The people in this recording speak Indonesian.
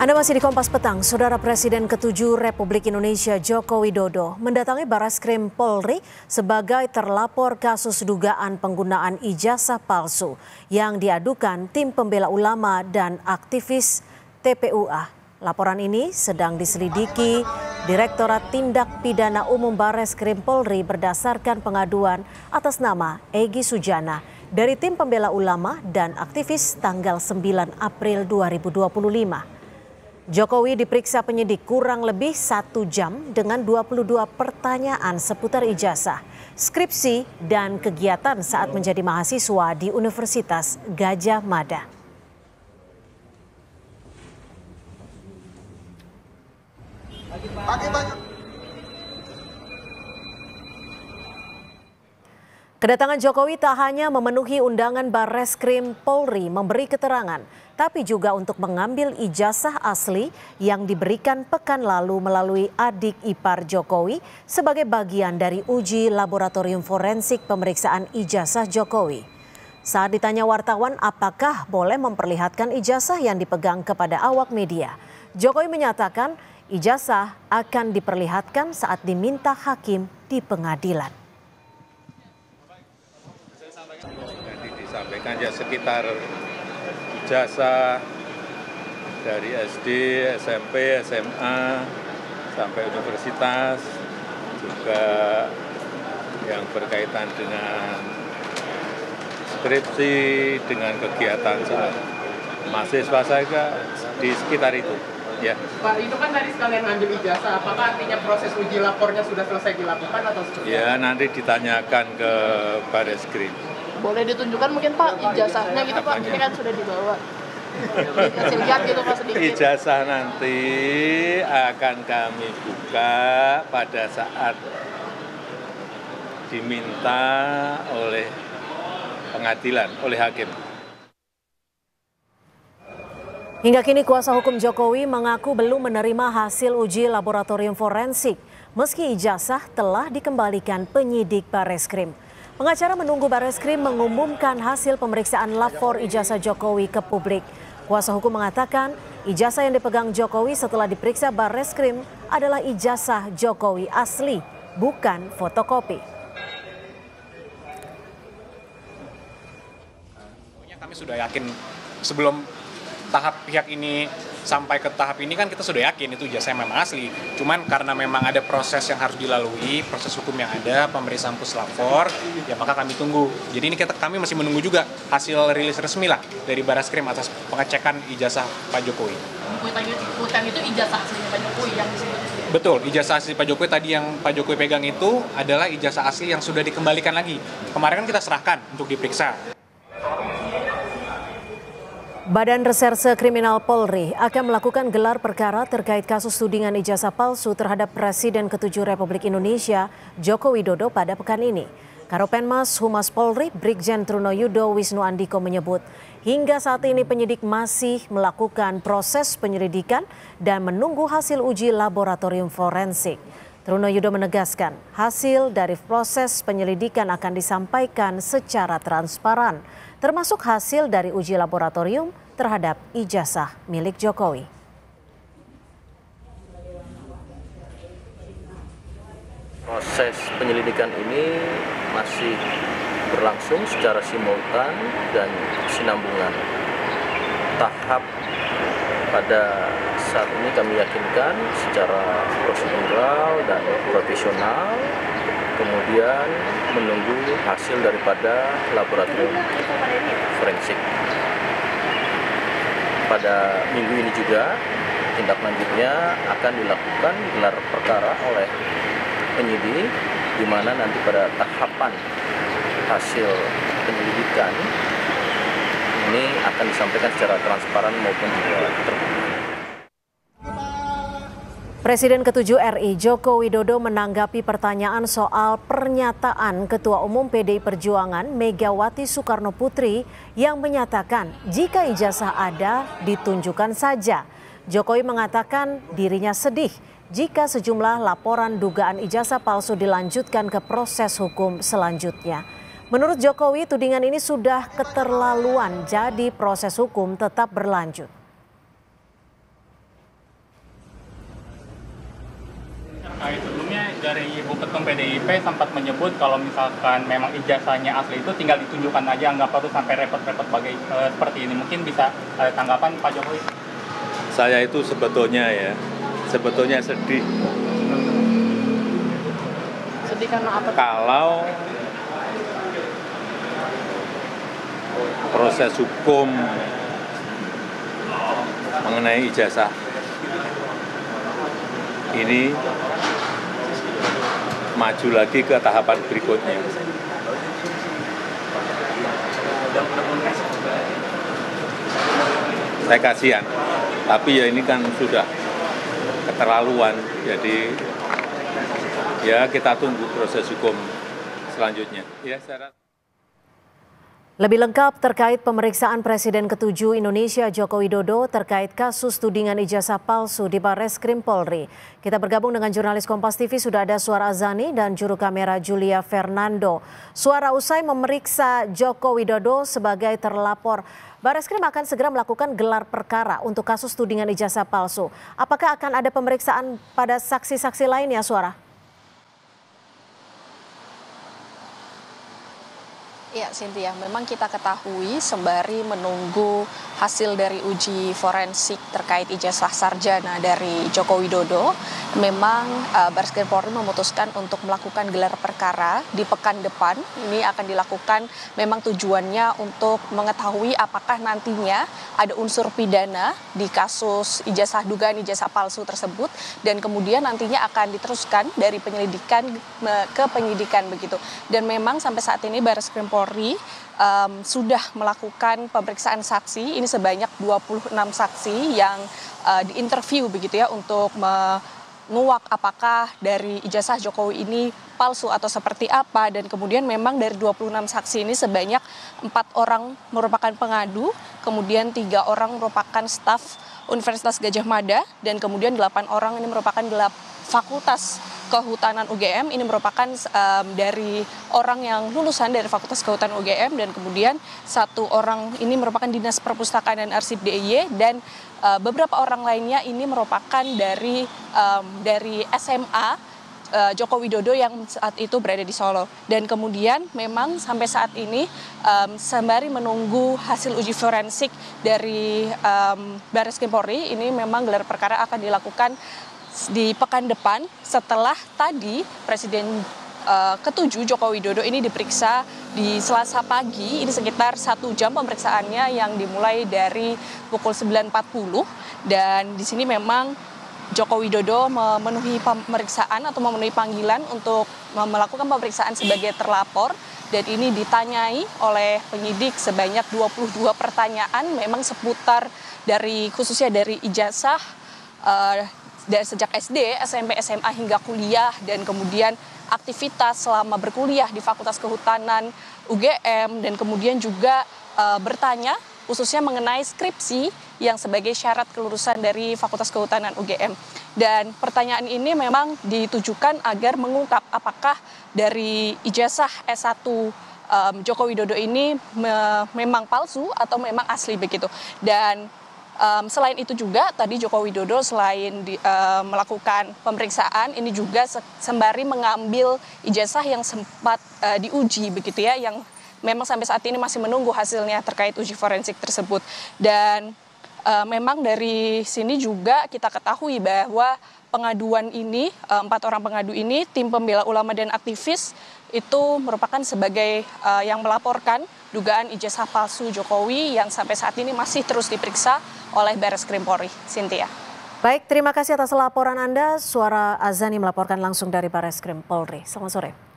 Anda masih di Kompas Petang. Saudara Presiden ke-7 Republik Indonesia Joko Widodo mendatangi Barreskrim Polri sebagai terlapor kasus dugaan penggunaan ijazah palsu yang diadukan tim pembela ulama dan aktivis TPUA. Laporan ini sedang diselidiki Direktorat Tindak Pidana Umum Barreskrim Polri berdasarkan pengaduan atas nama Egy Sujana dari tim pembela ulama dan aktivis tanggal 9 April 2025. Jokowi diperiksa penyidik kurang lebih 1 jam dengan 22 pertanyaan seputar ijazah, skripsi, dan kegiatan saat menjadi mahasiswa di Universitas Gadjah Mada. Kedatangan Jokowi tak hanya memenuhi undangan Barreskrim Polri memberi keterangan, tapi juga untuk mengambil ijazah asli yang diberikan pekan lalu melalui adik ipar Jokowi sebagai bagian dari uji laboratorium forensik pemeriksaan ijazah Jokowi. Saat ditanya wartawan apakah boleh memperlihatkan ijazah yang dipegang kepada awak media, Jokowi menyatakan ijazah akan diperlihatkan saat diminta hakim di pengadilan. Disampaikan ya sekitar ijazah dari SD, SMP, SMA sampai universitas, juga yang berkaitan dengan skripsi, dengan kegiatan saat mahasiswa saya di sekitar itu. Ya. Pak, itu kan tadi sekalian ngambil ijazah, apakah artinya proses uji lapornya sudah selesai dilakukan atau seperti apa? Ya, nanti ditanyakan ke Barreskrim. Boleh ditunjukkan mungkin Pak ijazahnya gitu Pak, ini kan sudah dibawa. Kasih lihat gitu Pak sedikit. Ijazah nanti akan kami buka pada saat diminta oleh pengadilan, oleh hakim. Hingga kini kuasa hukum Jokowi mengaku belum menerima hasil uji laboratorium forensik, meski ijazah telah dikembalikan penyidik Barreskrim. Pengacara menunggu Barreskrim mengumumkan hasil pemeriksaan lapor ijazah Jokowi ke publik. Kuasa hukum mengatakan ijazah yang dipegang Jokowi setelah diperiksa Barreskrim adalah ijazah Jokowi asli, bukan fotokopi. Kami sudah yakin sebelum tahap pihak ini sampai ke tahap ini kan kita sudah yakin itu ijazah memang asli. Cuman karena memang ada proses yang harus dilalui, proses hukum yang ada, pemeriksaan puslapor, ya maka kami tunggu. Jadi ini kami masih menunggu juga hasil rilis resmi lah dari Barreskrim atas pengecekan ijazah Pak Jokowi. Bukan itu ijazah aslinya Pak Jokowi yang disebut. Betul, ijazah asli Pak Jokowi tadi yang Pak Jokowi pegang itu adalah ijazah asli yang sudah dikembalikan lagi. Kemarin kan kita serahkan untuk diperiksa. Badan Reserse Kriminal Polri akan melakukan gelar perkara terkait kasus tudingan ijazah palsu terhadap Presiden ke-7 Republik Indonesia Joko Widodo pada pekan ini. Karopenmas Humas Polri Brigjen Trunoyudo Wisnu Andiko menyebut hingga saat ini penyidik masih melakukan proses penyelidikan dan menunggu hasil uji laboratorium forensik. Trunoyudo menegaskan hasil dari proses penyelidikan akan disampaikan secara transparan, termasuk hasil dari uji laboratorium terhadap ijazah milik Jokowi. Proses penyelidikan ini masih berlangsung secara simultan dan sinambungan. Tahap pada saat ini kami yakinkan secara prosedural dan profesional, kemudian menunggu hasil daripada laboratorium forensik. Pada minggu ini juga tindak lanjutnya akan dilakukan gelar perkara oleh penyidik, di mana nanti pada tahapan hasil penyelidikan ini akan disampaikan secara transparan maupun juga terbuka. Presiden ke-7 RI Joko Widodo menanggapi pertanyaan soal pernyataan Ketua Umum PDI Perjuangan Megawati Soekarno Putri yang menyatakan jika ijazah ada ditunjukkan saja. Jokowi mengatakan dirinya sedih jika sejumlah laporan dugaan ijazah palsu dilanjutkan ke proses hukum selanjutnya. Menurut Jokowi, tudingan ini sudah keterlaluan, jadi proses hukum tetap berlanjut. dari Ibu Ketum PDIP sempat menyebut kalau misalkan memang ijazahnya asli itu tinggal ditunjukkan aja, nggak perlu sampai repot-repot seperti ini. Mungkin bisa tanggapan Pak Jokowi? Saya itu sebetulnya sedih. Sedih karena apa? Kalau proses hukum mengenai ijazah ini maju lagi ke tahapan berikutnya. Saya kasihan, tapi ya ini kan sudah keterlaluan, jadi ya kita tunggu proses hukum selanjutnya. Ya, saya... Lebih lengkap terkait pemeriksaan Presiden ke-7 Indonesia Joko Widodo terkait kasus tudingan ijazah palsu di Barreskrim Polri. Kita bergabung dengan jurnalis Kompas TV, sudah ada Suara Azani dan juru kamera Julia Fernando. Suara, usai memeriksa Joko Widodo sebagai terlapor, Barreskrim akan segera melakukan gelar perkara untuk kasus tudingan ijazah palsu. Apakah akan ada pemeriksaan pada saksi-saksi lainnya, Suara? Ya, Cynthia, memang kita ketahui sembari menunggu hasil dari uji forensik terkait ijazah sarjana dari Joko Widodo, memang Barreskrim Polri memutuskan untuk melakukan gelar perkara di pekan depan. Ini akan dilakukan memang tujuannya untuk mengetahui apakah nantinya ada unsur pidana di kasus dugaan ijazah palsu tersebut, dan kemudian nantinya akan diteruskan dari penyelidikan ke penyidikan begitu. Dan memang sampai saat ini Barreskrim Polri sudah melakukan pemeriksaan saksi, ini sebanyak 26 saksi yang diinterview begitu ya, untuk menguak apakah dari ijazah Jokowi ini palsu atau seperti apa. Dan kemudian memang dari 26 saksi ini sebanyak 4 orang merupakan pengadu, kemudian 3 orang merupakan staf Universitas Gadjah Mada, dan kemudian 8 orang ini merupakan Fakultas Kehutanan UGM. Ini merupakan dari orang yang lulusan dari Fakultas Kehutanan UGM, dan kemudian 1 orang ini merupakan Dinas Perpustakaan dan Arsip DIY, dan beberapa orang lainnya ini merupakan dari SMA Joko Widodo yang saat itu berada di Solo. Dan kemudian memang sampai saat ini sembari menunggu hasil uji forensik dari Barreskrim Polri, ini memang gelar perkara akan dilakukan di pekan depan setelah tadi Presiden ke-7 Joko Widodo ini diperiksa di Selasa pagi. Ini sekitar 1 jam pemeriksaannya yang dimulai dari pukul 9.40, dan di sini memang Joko Widodo memenuhi pemeriksaan atau memenuhi panggilan untuk melakukan pemeriksaan sebagai terlapor, dan ini ditanyai oleh penyidik sebanyak 22 pertanyaan memang seputar dari khususnya dari ijazah dari sejak SD, SMP, SMA hingga kuliah, dan kemudian aktivitas selama berkuliah di Fakultas Kehutanan UGM, dan kemudian juga bertanya khususnya mengenai skripsi yang sebagai syarat kelulusan dari Fakultas Kehutanan UGM. Dan pertanyaan ini memang ditujukan agar mengungkap apakah dari ijazah S1 Joko Widodo ini memang palsu atau memang asli begitu. Dan selain itu juga tadi Joko Widodo selain melakukan pemeriksaan, ini juga sembari mengambil ijazah yang sempat diuji begitu ya, yang memang sampai saat ini masih menunggu hasilnya terkait uji forensik tersebut. Dan memang dari sini juga kita ketahui bahwa pengaduan ini, 4 orang pengadu ini, tim pembela ulama dan aktivis itu merupakan sebagai yang melaporkan dugaan ijazah palsu Jokowi yang sampai saat ini masih terus diperiksa oleh Barreskrim Polri. Cynthia. Baik, terima kasih atas laporan Anda. Suara Azani melaporkan langsung dari Barreskrim Polri. Selamat sore.